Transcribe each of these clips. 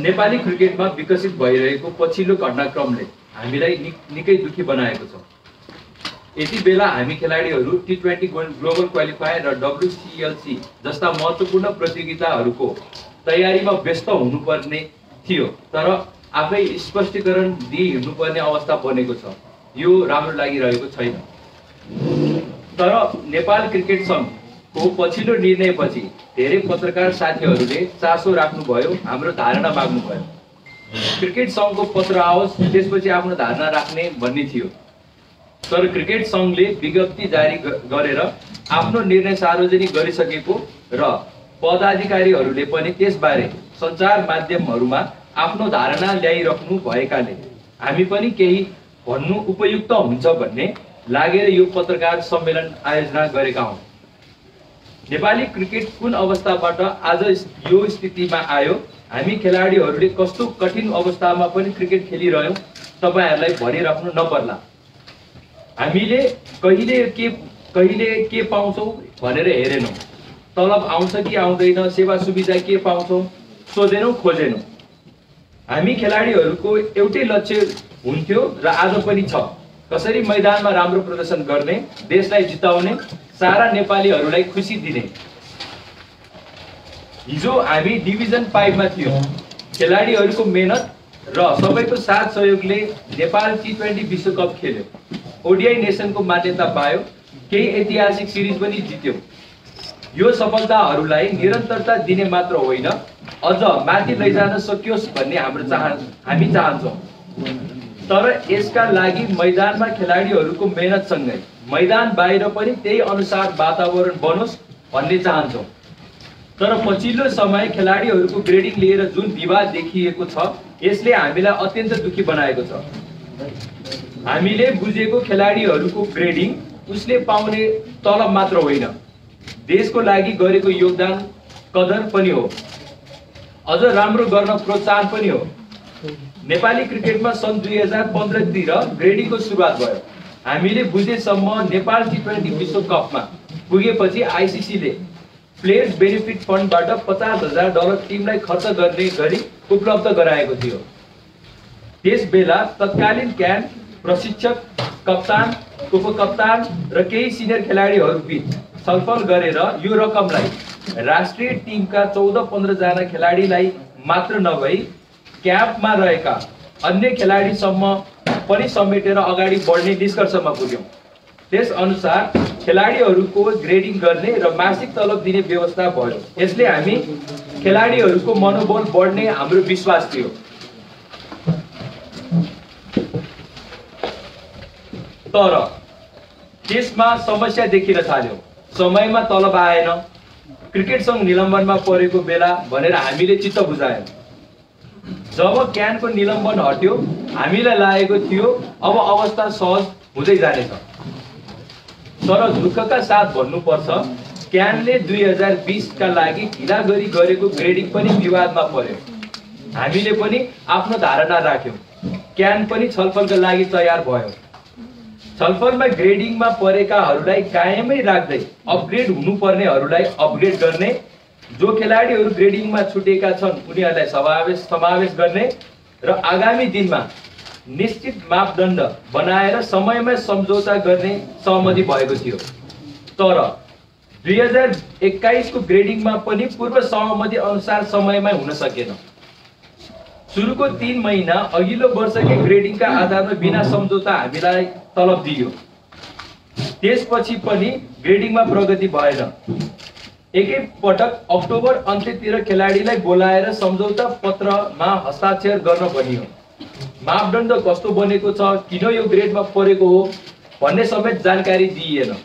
नेपाली क्रिकेटमा विकसित भइरहेको पछिल्लो घटनाक्रमले हामीलाई निकै दुखी बनाएको छ। यति बेला हामी खेलाडीहरू T20 ग्लोबल क्वालिफायर र WCLC जस्ता महत्त्वपूर्ण प्रतियोगिताहरूको तयारीमा व्यस्त हुनुपर्ने थियो, तर आफै स्पष्टीकरण दिई हिँड्नुपर्ने अवस्था बनेको छ। यो राम्रो लागिरहेको छैन। तर नेपाल क्रिकेट सङ्घको पछिल्लो निर्णयपछि धेरै पत्रकार साथीहरूले चासो राख्नुभयो, हाम्रो धारणा माग्नुभयो। क्रिकेट सङ्घको पत्र आओस्, त्यसपछि आफ्नो धारणा राख्ने भन्ने थियो। तर क्रिकेट सङ्घले विज्ञप्ति जारी गरेर आफ्नो निर्णय सार्वजनिक गरिसकेको र पदाधिकारीहरूले पनि त्यसबारे सञ्चार माध्यमहरूमा आफ्नो धारणा ल्याइराख्नु भएकाले हामी पनि केही भन्नु उपयुक्त हुन्छ भन्ने लागेर यो पत्रकार सम्मेलन आयोजना गरेका हौँ। नेपाली क्रिकेट कुन अवस्थाबाट आज यो स्थितिमा आयो, हामी खेलाडीहरूले कस्तो कठिन अवस्थामा पनि क्रिकेट खेलिरह्यौँ, तपाईँहरूलाई भनिराख्नु नपर्ला। हामीले कहिले के पाउँछौँ भनेर हेरेनौँ, तलब आउँछ कि आउँदैन, सेवा सुविधा के पाउँछौँ सोधेनौँ, खोजेनौँ। हामी खेलाडीहरूको एउटै लक्ष्य हुन्थ्यो र आज पनि छ, कसरी मैदानमा राम्रो प्रदर्शन गर्ने, देशलाई जिताउने, सारा नेपालीहरूलाई खुसी दिने। हिजो हामी डिभिजन 5 मा थियौँ। खेलाडीहरूको मेहनत र सबैको साथ सहयोगले नेपाल T20 विश्वकप खेल्यो, ODI नेसनको मान्यता पायो, केही ऐतिहासिक सिरिज पनि जित्यो। यो सफलताहरूलाई निरन्तरता दिने मात्र होइन, अझ माथि लैजान सकियोस् भन्ने हामी चाहन्छौँ। तर यसका लागि मैदानमा खेलाडीहरूको मेहनतसँगै मैदान बाहिर पनि त्यही अनुसार वातावरण बनोस् भन्ने चाहन्छौँ। तर पछिल्लो समय खेलाडीहरूको ग्रेडिङ लिएर जुन विवाद देखिएको छ, यसले हामीलाई अत्यन्त दुखी बनाएको छ। हामीले बुझेको खेलाडीहरूको ग्रेडिङ उसले पाउने तलब मात्र होइन, देशको लागि गरेको योगदान कदर पनि हो, अझ राम्रो गर्न प्रोत्साहन पनि हो। नेपाली क्रिकेटमा सन् 2015 तिर ग्रेडिङको सुरुवात भयो। हामीले बुझेसम्म नेपाल T20 विश्वकपमा पुगेपछि ICC ले प्लेयर्स बेनिफिट फन्डबाट $50,000 टिमलाई खर्च गर्ने गरी उपलब्ध गराएको थियो। त्यस बेला तत्कालीन क्यान प्रशिक्षक, कप्तान, उपकप्तान र केही सिनियर खेलाडीहरू बीच छलफल गरेर यो रकमलाई राष्ट्रिय टिमका 14-15 जना खेलाडीलाई मात्र नभई क्याम्पमा रहेका अन्य खेलाडीसम्म पनि समेटेर अगाडि बढ्ने निष्कर्षमा पुग्यौँ। त्यस अनुसार खेलाडीहरूको ग्रेडिङ गर्ने र मासिक तलब दिने व्यवस्था भयो। यसले हामी खेलाडीहरूको मनोबल बढ्ने हाम्रो विश्वास थियो। तर त्यसमा समस्या देखिन थाल्यो। समयमा तलब आएन, क्रिकेट सङ्घ निलम्बनमा परेको बेला भनेर हामीले चित्त बुझायौँ। जब क्यानको निलम्बन हट्यो, हामीलाई लागेको थियो अब अवस्था सहज हुँदै जानेछ। तर दुःखका साथ भन्नुपर्छ, क्यानले 2020 का लागि ढिला गरी गरेको ग्रेडिङ पनि विवादमा पर्यो। हामीले पनि आफ्नो धारणा राख्यौँ, क्यान पनि छलफलका लागि तयार भयो। छलफलमा ग्रेडिङमा परेकाहरूलाई कायमै राख्दै अपग्रेड हुनुपर्नेहरूलाई अपग्रेड गर्ने, जो खेलाडीहरू ग्रेडिङमा छुटेका छन् उनीहरूलाई समावेश गर्ने र आगामी दिनमा निश्चित मापदण्ड बनाएर समयमै सम्झौता गर्ने सहमति भएको थियो। तर 2021 को ग्रेडिङमा पनि पूर्व सहमति अनुसार समयमै हुन सकेन। सुरुको 3 महिना अघिल्लो वर्षकै ग्रेडिङका आधारमा बिना सम्झौता हामीलाई तलब दियो। त्यसपछि पनि ग्रेडिङमा प्रगति भएन। एकै पटक अक्टोबर अन्त्यतिर खेलाडीलाई बोलाएर सम्झौता पत्रमा हस्ताक्षर गर्न भनियो। मापदण्ड कस्तो बनेको छ, किन यो ग्रेडमा परेको हो भन्ने समेत जानकारी दिइएन।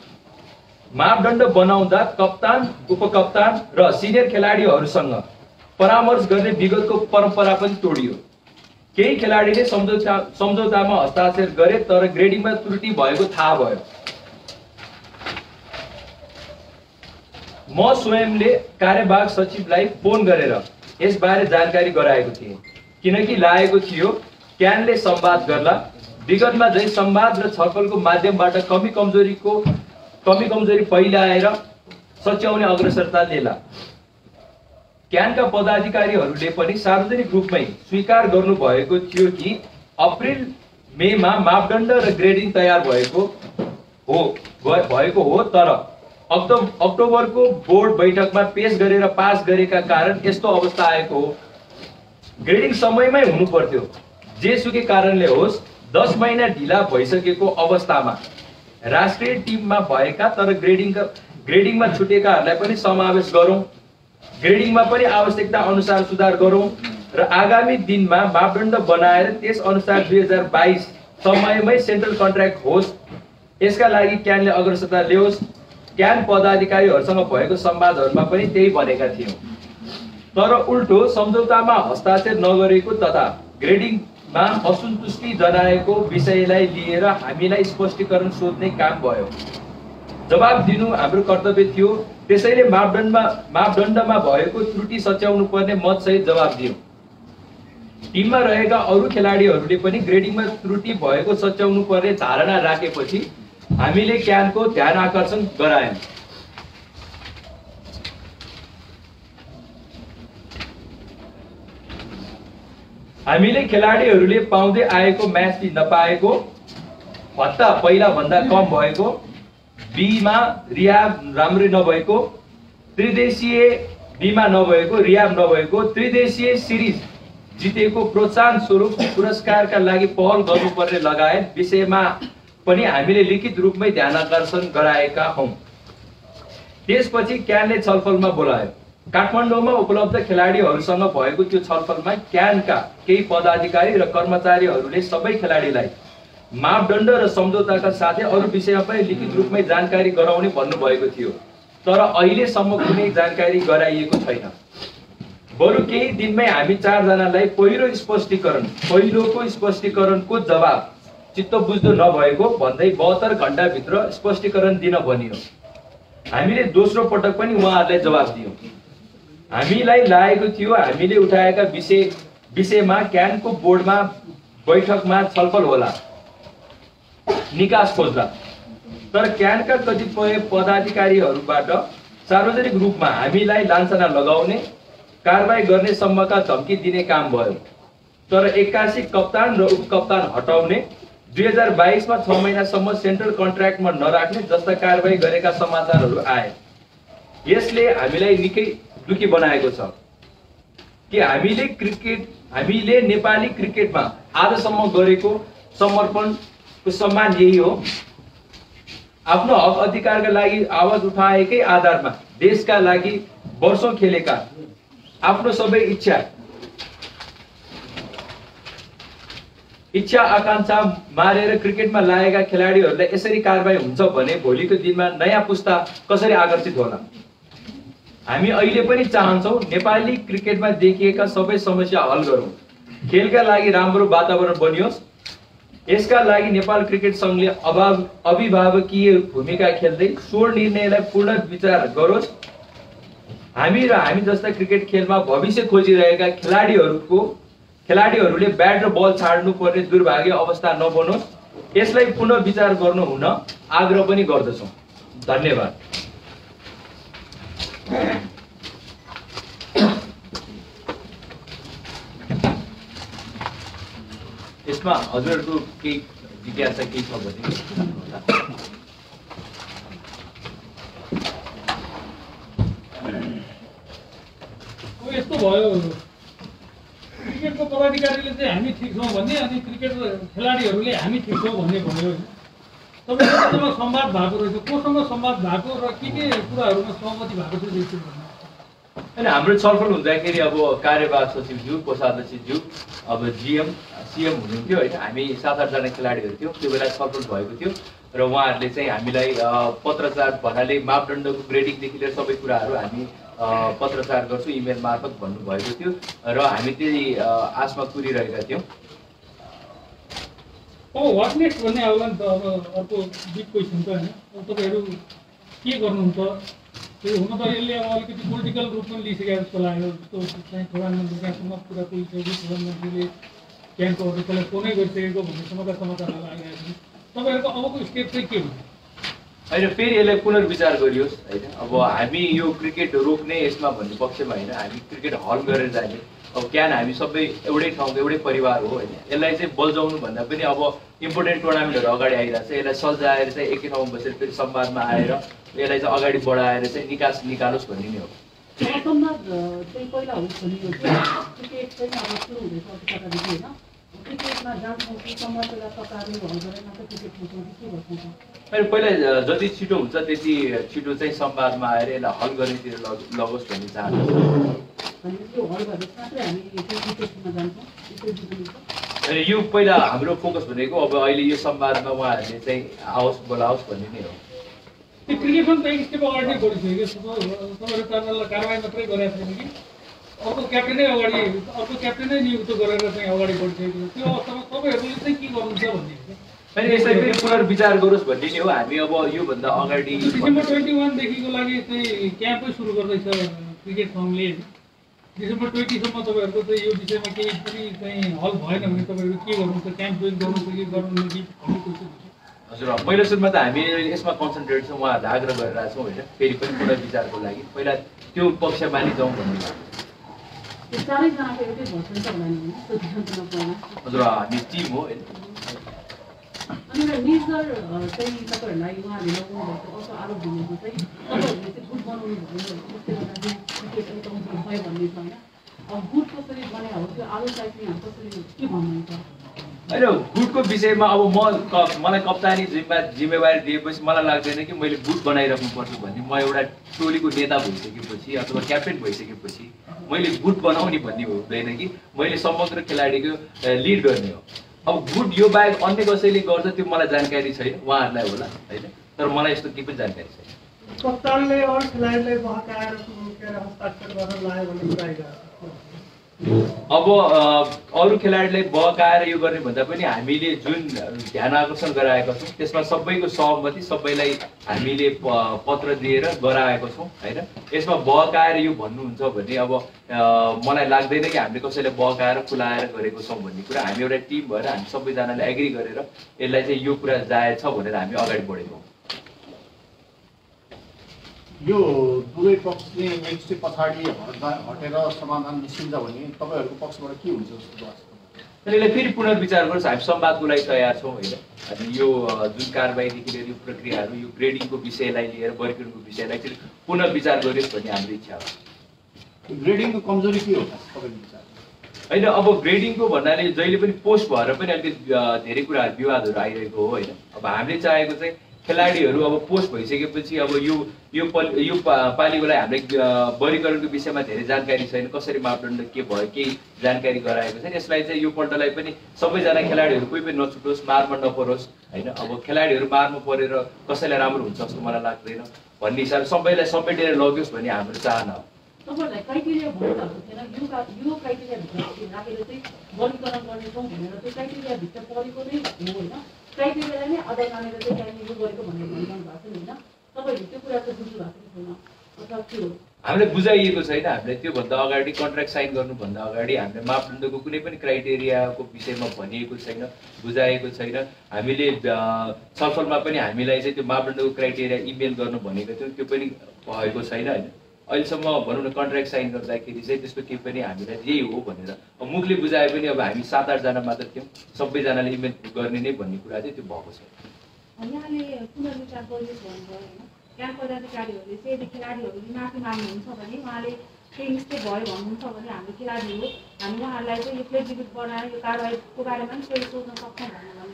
मापदण्ड बनाउँदा कप्तान, उपकप्तान र सिनियर खेलाडीहरूसँग परामर्श गर्ने विगतको परम्परा पनि तोडियो। केही खेलाडीले सम्झौतामा हस्ताक्षर गरे, तर ग्रेडिङमा त्रुटि भएको थाहा भयो। म स्वयंले कार्यवाहक सचिवलाई फोन गरेर यसबारे जानकारी गराएको थिएँ, किनकि लागेको थियो क्यानले संवाद गर्ला, विगतमा झै संवाद र छलफलको माध्यमबाट कमी कमजोरी पहिलाएर सच्याउने अग्रसरता लिएला। क्यानका पदाधिकारीहरूले पनि सार्वजनिक रूपमै स्वीकार गर्नुभएको थियो कि अप्रिल मेमा मापदण्ड र ग्रेडिङ तयार भएको हो, तर अक्टोबरको बोर्ड बैठकमा पेश गरेर पास गरेका कारण यस्तो अवस्था आएको हो। ग्रेडिङ समयमै हुनु पर्थ्यो। जेसुकै कारणले होस् 10 महिना ढिला भइसकेको अवस्थामा राष्ट्रिय टिममा भएका तर ग्रेडिङमा छुटेकाहरूलाई पनि समावेश गरौँ, ग्रेडिङमा पनि आवश्यकता अनुसार सुधार गरौँ र आगामी दिनमा मापदण्ड बनाएर त्यस अनुसार 2022 समयमै सेन्ट्रल कन्ट्र्याक्ट होस्। यसका लागि क्यानले अग्रसरता ल्याओस्। क्यान पदाधिकारीहरूसँग भएको संवादहरूमा पनि त्यही भनेका थियौँ। तर उल्टो सम्झौतामा हस्ताक्षर नगरेको तथा ग्रेडिङमा असन्तुष्टि जनाएको विषयलाई लिएर हामीलाई स्पष्टीकरण सोध्ने काम भयो। जवाब दिनु हाम्रो कर्तव्य थियो। त्यसैले मापदण्डमा भएको त्रुटि सच्याउनु पर्ने मतसहित जवाब दियौँ। टिममा रहेका अरू खेलाडीहरूले पनि ग्रेडिङमा त्रुटि भएको सच्याउनु पर्ने धारणा राखेपछि हामीले क्यानको ध्यान आकर्षण गरायौँ। हामीले खेलाडीहरूले पाउँदै आएको म्याच फी नपाएको, भत्ता पहिला भन्दा कम भएको, बीमा रियाब राम्रै नभएको, त्रिदेशीय बीमा नभएको, रियाब नभएको, त्रिदेशीय सिरिज जितेको प्रोत्साहन स्वरूप पुरस्कारका लागि पहल गर्नुपर्ने लगायत विषयमा पनि हामीले लिखित रूपमै ध्यान आकर्षण गराएका हौँ। त्यसपछि क्यानले छलफलमा बोलायो। काठमाडौँमा उपलब्ध खेलाडीहरूसँग भएको त्यो छलफलमा क्यानका केही पदाधिकारी र कर्मचारीहरूले सबै खेलाडीलाई मापदण्ड र सम्झौताका साथै अरू विषयमा पनि लिखित रूपमै जानकारी गराउने भन्नुभएको थियो। तर अहिलेसम्म कुनै जानकारी गराइएको छैन। बरु केही दिनमै हामी 4 जनालाई पहिलोको स्पष्टीकरणको जवाब चित्त बुझ्दो नभएको भन्दै 72 घण्टाभित्र स्पष्टीकरण दिन भनियो। हामीले दोस्रो पटक पनि उहाँहरूलाई जवाब दियौँ। हामीलाई लागेको थियो हामीले उठाएका विषयमा क्यानको बोर्डमा बैठकमा छलफल होला, निकास खोज्ला। तर क्यानका कतिपय पदाधिकारीहरूबाट सार्वजनिक रूपमा हामीलाई लाञ्छना लगाउने, कारबाही गर्ने सम्मका धम्की दिने काम भयो। तर 81 कप्तान र उपकप्तान हटाउने, 2022 मा 6 महिनासम्म सेन्ट्रल कन्ट्र्याक्टमा नराख्ने जस्ता कारबाही गरेका समाचारहरू आए। यसले हामीलाई निकै दुखी बनाएको छ कि हामीले नेपाली क्रिकेटमा आजसम्म गरेको समर्पणको सम्मान यही हो। आफ्नो हक अधिकारका लागि आवाज उठाएकै आधारमा देशका लागि वर्षौं खेलेका, आफ्नो सबै इच्छा आकांक्षा मारेर क्रिकेटमा लागेका खेलाडीहरूलाई यसरी कारबाही हुन्छ भने भोलिको दिनमा नयाँ पुस्ता कसरी आकर्षित होला। हामी अहिले पनि चाहन्छौँ नेपाली क्रिकेटमा देखिएका सबै समस्या हल गरौँ, खेलका लागि राम्रो वातावरण बनियोस्। यसका लागि नेपाल क्रिकेट संघले अभिभावकीय भूमिका खेल्दै सोड निर्णयलाई पूर्ण विचार गरोस्। हामी जस्ता क्रिकेट खेलमा भविष्य खोजिरहेका खेलाडीहरूले ब्याट र बल छाड्नु पर्ने दुर्भाग्य अवस्था नबनोस्। यसलाई पुनः विचार गर्नु हुन आग्रह पनि गर्दछौँ। धन्यवाद। यसमा हजुरहरूको केही जिज्ञासा केही छ भने यस्तो भयो। क्रिकेटको पदाधिकारीले चाहिँ हामी ठिक छौँ भन्ने, अनि क्रिकेट खेलाडीहरूले हामी ठिक छौँ भन्ने भयो। तपाईँसँग संवाद भएको रहेछ, कोसँग संवाद भएको र के कुराहरूमा सहमति भएको छ? होइन, हाम्रो छलफल हुँदाखेरि अब कार्यवाहक सचिवज्यू, कोषाध्यक्षज्यू, अब जिएम सिएम हुनुहुन्थ्यो होइन। हामी 7-8 जना खेलाडीहरू थियौँ। त्यो बेला छलफल भएको थियो र उहाँहरूले चाहिँ हामीलाई पत्रचार भन्नाले मापदण्डको ग्रेडिङदेखि लिएर सबै कुराहरू हामी पत्रचार गर्छु इमेल मार्फत भन्नुभएको थियो र हामी त्यही आशमा कुरिरहेका थियौँ। अब वाट नेक्स्ट भन्ने आउला नि त। अब अर्को बिग क्वेसन त होइन, अब तपाईँहरू के गर्नुहुन्छ? त्यो हुन त यसले अब अलिकति पोलिटिकल रूप पनि लिइसकेको जस्तो लाग्यो। जस्तो चाहिँ प्रधानमन्त्रीसँग कुरा पुगिसकेको, प्रधानमन्त्रीले क्यानको अध्यक्षलाई फोनै गरिसकेको भन्ने समाचार आइरहेको छ। तपाईँहरूको अबको स्टेप चाहिँ के हुन्छ? होइन फेरि यसलाई पुनर्विचार गरियोस् होइन। अब हामी यो क्रिकेट रोक्ने यसमा भन्ने पक्षमा होइन, हामी क्रिकेट हल गरेर जाने। अब क्यान हामी सबै एउटै ठाउँको एउटै परिवार हो होइन। यसलाई चाहिँ बल्झाउनु भन्दा पनि अब इम्पोर्टेन्ट टुर्नामेन्टहरू अगाडि आइरहेको छ, यसलाई सल्झाएर चाहिँ एकै ठाउँमा बसेर फेरि संवादमा आएर यसलाई चाहिँ अगाडि बढाएर चाहिँ निकालोस् भन्ने नै हो। संवाद चाहिँ पहिला होस् भन्ने हो कि क्रिकेट चाहिँ अब सुरु हुँदैछ अघिबाटदेखि होइन। क्रिकेटमा जान्छौँ कि समयलाई तपाईँहरूले हल गरेर मात्रै क्रिकेट खेल्छौँ कि के गर्छौँ? होइन पहिला जति छिटो हुन्छ त्यति छिटो चाहिँ संवादमा आएर यसलाई हल गर्नेतिर लगोस् भन्ने चाहन्छु। यो हल गरेपछि मात्रै हामी क्रिकेटमा जान्छौँ त्यसै बुझ्नुहुन्छ? अनि यो पहिला हाम्रो फोकस भनेको अब अहिले यो संवादमा उहाँहरूले चाहिँ आओस् बोलाओस् भन्ने नै हो। त्यो क्रिकेटमा त एक स्टेप अगाडि नै बढिसक्यो। तपाईँहरू कारवाही मात्रै गरेका छैन कि अर्को क्याप्टेनै नियुक्त गरेर चाहिँ अगाडि बढिसकेको छ। त्यो अवस्थामा तपाईँहरूले चाहिँ के गर्नुहुन्छ भन्ने अनि यसलाई फेरि पुनर्विचार गरोस् भन्ने नै हो। हामी अब योभन्दा अगाडि डिसेम्बर 21 देखिको लागि चाहिँ क्याम्पै सुरु गर्दैछ क्रिकेट सङ्घले। डिसेम्बर 20 सम्म तपाईँहरूको चाहिँ यो विषयमा केही पनि चाहिँ हल भएन भने तपाईँहरू के गर्नुहुन्छ? क्याम्प जोइन गर्नुहुन्छ कि गर्नुहुन्न कि भन्ने क्वेसन छ। हजुर पहिलो सुरुमा त हामी यसमा कन्सन्ट्रेट छौँ, उहाँहरूले आग्रह गरिरहेको छौँ होइन। फेरि पनि पुनर्विचारको लागि पहिला त्यो पक्षमा नै जाउँ भन्ने लाग्छ। त्यो चारैजनाको एउटै भर्सन त होला नि होइन? हजुर हामी टिम हो होइन। अनि एउटा निर्जर चाहिँ तपाईँहरूलाई उहाँहरूले लगाउनु भएको अर्को आरोप भनेको चाहिँ तपाईँहरूले चाहिँ गुट बनाउनु भयो, जसले गर्दाखेरि क्रिकेट एकदम भयो भन्ने छ होइन। अब गुट कसरी बनाए हो त्यो आरोपलाई चाहिँ कसरी के भन्नुहुन्छ? होइन गुटको विषयमा अब मलाई कप्तानी जिम्मेवारी दिएपछि मलाई लाग्दैन कि मैले गुट बनाइराख्नुपर्छ भन्ने। म एउटा टोलीको नेता भइसकेपछि अथवा क्याप्टेन भइसकेपछि मैले गुट बनाउने भन्ने हुँदैन कि मैले समग्र खेलाडीको लिड गर्ने हो। अब गुट यो बाहेक अन्य कसैले गर्छ त्यो मलाई जानकारी छैन, उहाँहरूलाई होला होइन। तर मलाई यस्तो केही पनि जानकारी छैन। कप्तानले अरू खेलाडीलाई बहकाएर हस्ताक्षर गर्न लायो भन्ने कुरा आइरहेको छ। अब अरू खेलाडीलाई बहकाएर यो गर्ने भन्दा पनि हामीले जुन ध्यान आकर्षण गराएका छौँ त्यसमा सबैको सहमति सबैलाई हामीले पत्र दिएर गराएका छौँ होइन। यसमा बहकाएर यो भन्नुहुन्छ भने अब मलाई लाग्दैन कि हामीले कसैलाई बहकाएर खुलाएर गरेको छौँ भन्ने कुरा। हामी एउटा टिम भएर हामी सबैजनाले एग्री गरेर यसलाई चाहिँ यो कुरा जायज छ भनेर हामी अगाडि बढेको। यो दुवै पक्षले नेक्स्ट पछाडि हटेर समाधान निस्किन्छ भने तपाईँहरूको पक्षबाट के हुन्छ जस्तो लाग्छ? यसलाई फेरि पुनर्विचार गर्नुहोस्। हामी संवादको लागि तयार छौँ होइन। अनि यो जुन कारबाहीदेखि लिएर यो प्रक्रियाहरू यो ग्रेडिङको विषयलाई लिएर वर्गीकरणको विषयलाई फेरि पुनर्विचार गरियोस् भन्ने हाम्रो इच्छा हो। ग्रेडिङको कमजोरी के हो तपाईँको विचार? होइन अब ग्रेडिङको भन्नाले जहिले पनि पोस्ट भएर पनि अलिकति धेरै कुराहरू विवादहरू आइरहेको हो होइन। अब हामीले चाहेको चाहिँ खेलाडीहरू अब पोस्ट भइसकेपछि अब यो पालिकोलाई हामीले वर्गीकरणको विषयमा धेरै जानकारी छैन, कसरी मापदण्ड के भयो केही जानकारी गराएको छैन। यसलाई चाहिँ यो पल्टलाई पनि सबैजना खेलाडीहरू कोही पनि नछुटोस्, मारमा नपरोस् होइन। अब खेलाडीहरू मारमा परेर कसैलाई राम्रो हुन्छ जस्तो मलाई लाग्दैन भन्ने हिसाबले सबैलाई समेटेर लग्योस् भन्ने हाम्रो चाहना हो। तपाईँहरूलाई क्राइटेरिया भन्नुभएको थिएन, यो क्राइटेरियाभित्र राखेर चाहिँ वर्गीकरण गर्नेछौँ भनेर त्यो क्राइटेरियाभित्र परेको नै हो होइन। क्राइटेरियालाई नै आधार मानेर चाहिँ त्यहाँनिर यो गरेको भनेर भनिरहनु भएको छ होइन। तपाईँहरूले त्यो कुरा चाहिँ बुझ्नु भएको छैन अथवा के हो? हामीलाई बुझाइएको छैन। हामीले त्योभन्दा अगाडि कन्ट्र्याक्ट साइन गर्नुभन्दा अगाडि हामीले मापदण्डको कुनै पनि क्राइटेरियाको विषयमा भनिएको छैन, बुझाएको छैन। हामीले छलफलमा पनि हामीलाई चाहिँ त्यो मापदण्डको क्राइटेरिया इमेल गर्नु भनेको थियो, त्यो पनि भएको छैन होइन। अहिलेसम्म भनौँ न कन्ट्र्याक्ट साइन गर्दाखेरि चाहिँ त्यस्तो केही पनि हामीलाई यही हो भनेर अब मुखले बुझाए पनि अब हामी 7-8 जना मात्र थियौँ, सबैजनाले इमेल गर्ने नै भन्ने कुरा चाहिँ त्यो भएको छ। यहाँले पुनर्विचार गरियोस् भन्नुभयो होइन। क्याम्प पदाधिकारीहरूले चाहिँ यदि खेलाडीहरूले माफी माग्नुहुन्छ भने उहाँले केही मिस्टेक भयो भन्नुहुन्छ भने हाम्रो खेलाडी हो, हामी उहाँहरूलाई चाहिँ यो फ्लेक्सिबिलिटी बनाएर यो कारवाहीको बारेमा पनि कोही सोध्न सक्छौँ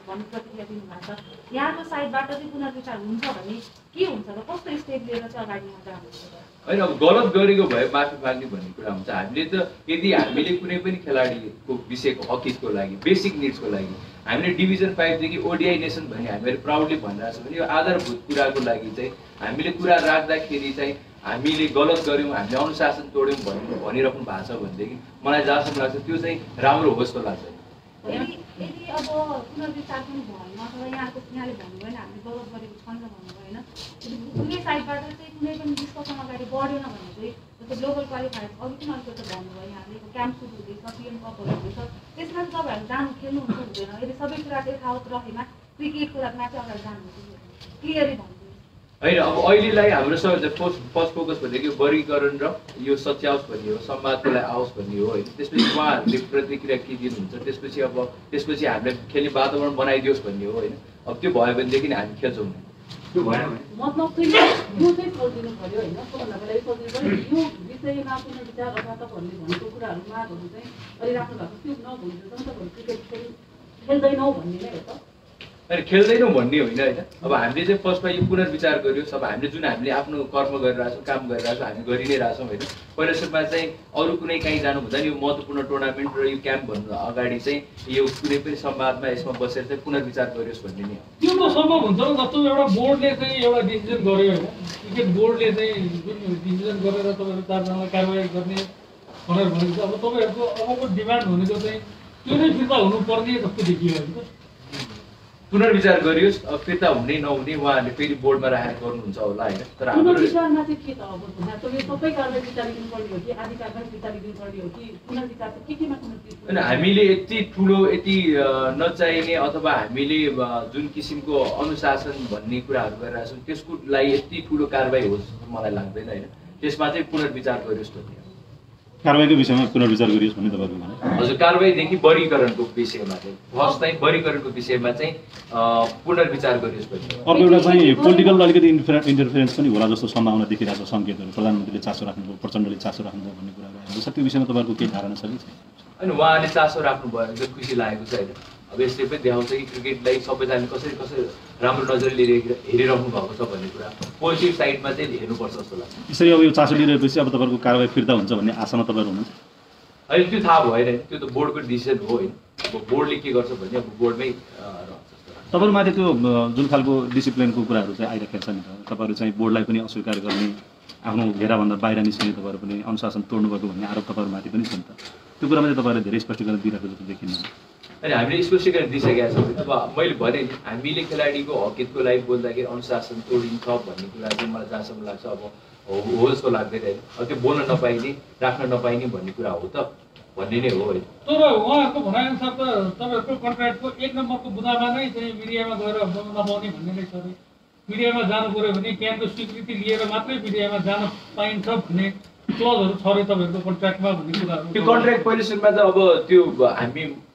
भन्ने प्रतिक्रिया दिनुभएको छ। यहाँको साइडबाट चाहिँ पुनर्विचार हुन्छ भने के हुन्छ र कस्तो स्टेप लिएर चाहिँ अगाडि जानुहुन्छ? होइन अब गलत गरेको भए माफी माग्ने भन्ने कुरा हुन्छ। हामीले त यदि हामीले कुनै पनि खेलाडीको विषयको हकितको लागि बेसिक निड्सको लागि हामीले डिभिजन 5 देखि ओडिआई नेसन भन्ने हामीले प्राउडली भनिरहेको छ भने यो आधारभूत कुराको लागि चाहिँ हामीले कुरा राख्दाखेरि चाहिँ हामीले गलत गऱ्यौँ, हामीले अनुशासन तोड्यौँ भनिराख्नु भएको छ भनेदेखि मलाई जहाँसम्म लाग्छ त्यो चाहिँ राम्रो हो जस्तो लाग्छ। यदि अब पुनर्विचार पनि भएन अथवा यहाँले भन्नुभयो भने हामीले गलत गरेको छैन भन्नुभयो होइन, कुनै साइडबाट चाहिँ कुनै पनि डिस्कसन अगाडि बढेन भने चाहिँ जस्तो ग्लोबल क्वालिफायर अघि पनि अलिकति भन्नुभयो यहाँले क्याम्प सुरु हुँदैछ, पिएम कपहरू हुँदैछ, त्यसमा चाहिँ तपाईँहरू जानु खेल्नुहुन्छ हुँदैन? यदि सबै कुरा यथावत रहेमा क्रिकेटको लागि चाहिँ अगाडि जानुहुन्छ क्लियरली भन्नुहुन्छ? होइन अब अहिलेलाई हाम्रो सबैभन्दा फर्स्ट फोकस भनेको वर्गीकरण र यो सच्याओस् भन्ने हो, संवादको लागि आओस् भन्ने हो होइन। त्यसपछि उहाँहरूले प्रतिक्रिया के दिनुहुन्छ, त्यसपछि हामीलाई खेल्ने वातावरण बनाइदियोस् भन्ने हो होइन। अब त्यो भयो भनेदेखि हामी खेल्छौँ, त्यो भएन भने मतलब चाहिँ यो चाहिँ सोचिदिनु पऱ्यो होइन। सबभन्दा पहिला यो सोचिदिनु पऱ्यो यो विषयमा पुनर्विचार अथवा तपाईँहरूले भनेको कुराहरू मागहरू चाहिँ अहिले राख्नु भएको त्यो नभइदिएसम्म तपाईँहरू क्रिकेट खेल्दैनौ भन्ने नै हो त। अनि खेल्दैनौँ भन्ने होइन होइन। अब हामीले चाहिँ फर्स्टमा यो पुनर्विचार गर्यो। अब हामीले आफ्नो कर्म गरिरहेछौँ, काम गरिरहेछौँ, हामी गरि नै रहेछौँ होइन। पहिला सुरुमा चाहिँ अरू कुनै कहीँ जानु हुँदा नि यो महत्त्वपूर्ण टुर्नामेन्ट र यो क्याम्प भन्नु अगाडि चाहिँ यो कुनै पनि संवादमा यसमा बसेर चाहिँ पुनर्विचार गरियोस् भन्ने नै हो। त्यो त सम्भव हुन्छ र जस्तो एउटा बोर्डले चाहिँ एउटा डिसिजन गर्यो होइन, क्रिकेट बोर्डले चाहिँ जुन डिसिजन गरेर तपाईँहरू 4 जनालाई कारवाही गर्ने भनेर भनेको अब तपाईँहरूको अबको डिमान्ड भनेको चाहिँ त्यो नै फिर्ता हुनुपर्ने जस्तो देखियो होइन। पुनर्विचार गरियोस्, अब फिर्ता हुने नहुने उहाँहरूले फेरि बोर्डमा राखेर गर्नुहुन्छ होला होइन। तर हाम्रो पुनर्विचारमा चाहिँ के त अब भन्दा त यो सबै कारवाही फिर्ता लिनुपर्ने हो कि आदि कारवाही फिर्ता लिनुपर्ने हो कि पुनर्विचार चाहिँ केमा पुनर्विचार? होइन, हामीले यति ठुलो यति नचाहिने अथवा हामीले जुन किसिमको अनुशासन भन्ने कुराहरू गरिरहेको छौँ त्यसको लागि यति ठुलो कारवाही होस् मलाई लाग्दैन होइन। त्यसमा चाहिँ पुनर्विचार गरियोस् भन्ने। कारवाहीको विषयमा पुनर्विचार गरियोस् भन्ने तपाईँको भनाइ? हजुर, कारवाहीदेखि वर्गीकरणको विषयमा चाहिँ फर्स्ट चाहिँ वर्गीकरणको विषयमा चाहिँ पुनर्विचार गरियोस् भन्ने। अर्को एउटा चाहिँ पोलिटिकल अलिकति इन्टरफेरेन्स पनि होला जस्तो सम्भावना देखिरहेको छ, सङ्केतहरू प्रधानमन्त्रीले चासो राख्नुभयो, प्रचण्डले चासो राख्नुभयो भन्ने कुराहरू आएको छ। त्यो विषयमा तपाईँहरूको केही धारणा छ कि छैन? होइन, उहाँले चासो राख्नुभयो भने चाहिँ खुसी लागेको छ होइन। अब यसले पनि देखाउँछ कि क्रिकेटलाई सबैजनाले कसरी राम्रो नजरले हेरिराख्नु भएको छ भन्ने कुरा पोजिटिभ साइडमा चाहिँ हेर्नुपर्छ जस्तो लाग्छ। यसरी अब यो चासो लिइरहेपछि अब तपाईँहरूको कारवाही फिर्ता हुन्छ भन्ने आशामा तपाईँहरू हुनुहुन्छ? अहिले त्यो थाहा भएन, त्यो त बोर्डको डिसिजन हो होइन। अब बोर्डले के गर्छ भन्ने अब बोर्डमै रहन्छ। तपाईँहरूमाथि त्यो जुन खालको डिसिप्लिनको कुराहरू चाहिँ आइरहेको छ नि त, तपाईँहरू चाहिँ बोर्डलाई पनि अस्वीकार गर्ने, आफ्नो घेराभन्दा बाहिर निस्किने, तपाईँहरू पनि अनुशासन तोड्नुभएको भन्ने आरोप तपाईँहरूमाथि पनि छ नि त। त्यो कुरामा चाहिँ तपाईँहरूले धेरै स्पष्टीकरण दिइरहेको जस्तो देखिन्न। अनि हामीले स्पष्टीकरण दिइसकेका छौँ। अब मैले भने हामीले खेलाडीको हकितको लागि बोल्दाखेरि अनुशासन तोडिन्छ भन्ने कुरा चाहिँ मलाई जहाँसम्म लाग्छ अब हो जस्तो लाग्दैन होइन। अब त्यो बोल्न नपाइने, राख्न नपाइने भन्ने कुरा हो त भन्ने नै हो होइन। तर उहाँहरूको भनाइअनुसार त तपाईँहरूको कन्ट्र्याक्टको 1 नम्बरको बुदामा नै चाहिँ मिडियामा गएर बोल्न नपाउने भन्ने नै छ। मिडियामा जानु पऱ्यो भने क्यानको स्वीकृति लिएर मात्रै मिडियामा जान पाइन्छ भन्ने क्लजहरू छ अरे तपाईँहरूको कन्ट्र्याक्टमा भन्ने कुराहरू। त्यो कन्ट्र्याक्ट पहिले सुरुमा त अब त्यो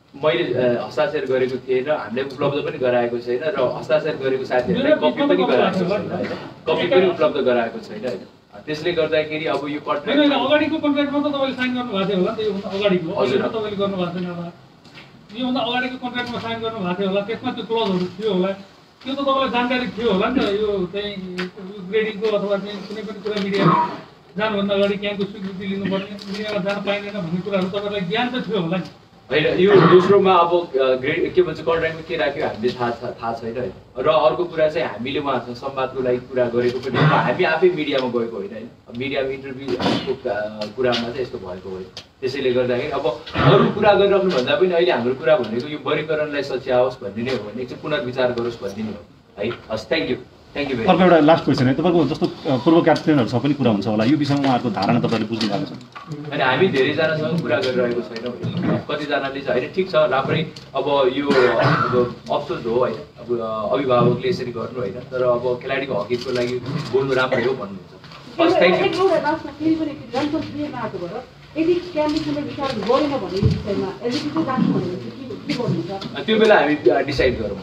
मैले हस्ताक्षर गरेको थिएन, हामीले उपलब्ध पनि गराएको छैन र हस्ताक्षर गरेको साथीहरूलाई कपी पनि गराएको छैन होइन। कपी पनि उपलब्ध गराएको छैन होइन। त्यसले गर्दाखेरि अब यो कन्ट्र्याक्ट अगाडिको कन्ट्र्याक्टमा त तपाईँले साइन गर्नुभएको थियो होला, त्योभन्दा अगाडिको तपाईँले गर्नुभएको छैन होला। योभन्दा अगाडिको कन्ट्र्याक्टमा साइन गर्नुभएको थियो होला, त्यसमा त्यो क्लजहरू थियो होला, त्यो त तपाईँलाई जानकारी थियो होला नि त। यो चाहिँ ग्रेडिङको अथवा चाहिँ कुनै पनि कुरा मिडियामा जानुभन्दा अगाडि क्यानको स्वीकृति लिनुपर्ने, मिडियामा जान पाइँदैन भन्ने कुराहरू तपाईँलाई ज्ञान त थियो होला नि होइन। यो दोस्रोमा अब ग्रेड के भन्छ कन्ट्र्याक्टमा के राख्यो हामीले थाहा छैन होइन। र अर्को कुरा चाहिँ हामीले उहाँसँग संवादको लागि कुरा गरेको पनि हामी आफै मिडियामा गएको होइन होइन। मिडियामा इन्टरभ्यूको कुरामा चाहिँ यस्तो भएको होइन। त्यसैले गर्दाखेरि अब अरू कुरा गरिराख्नुभन्दा पनि अहिले हाम्रो कुरा भनेको यो वर्गीकरणलाई सच्याओस् भन्ने नै हो भने चाहिँ पुनर्विचार गरोस् भन्ने नै हो है। हस्, थ्याङ्क यू भेरी मच। अर्को एउटा लास्ट क्वेसन है, तपाईँको जस्तो पूर्व क्याप्टेनहरूसँग पनि कुरा हुन्छ होला, यो विषयमा उहाँहरूको धारणा तपाईँले बुझ्नु भएको छ? अनि हामी धेरैजनासँग कुरा गरिरहेको छैनौँ होइन। कतिजनाले चाहिँ होइन ठिक छ राम्रै, अब यो अब अफसोस हो होइन। अब अभिभावकले यसरी गर्नु होइन, तर अब खेलाडीको हकितको लागि बोल्नु राम्रै हो भन्नुहुन्छ। हस्, थ्याङ्क यू। यदि क्याम्पले पुनर्विचार गरेन भने यो विषयमा एलजिबी चाहिँ राख्नु भनेपछि के गर्नुहुन्छ? त्यो बेला हामी डिसाइड गरौँ।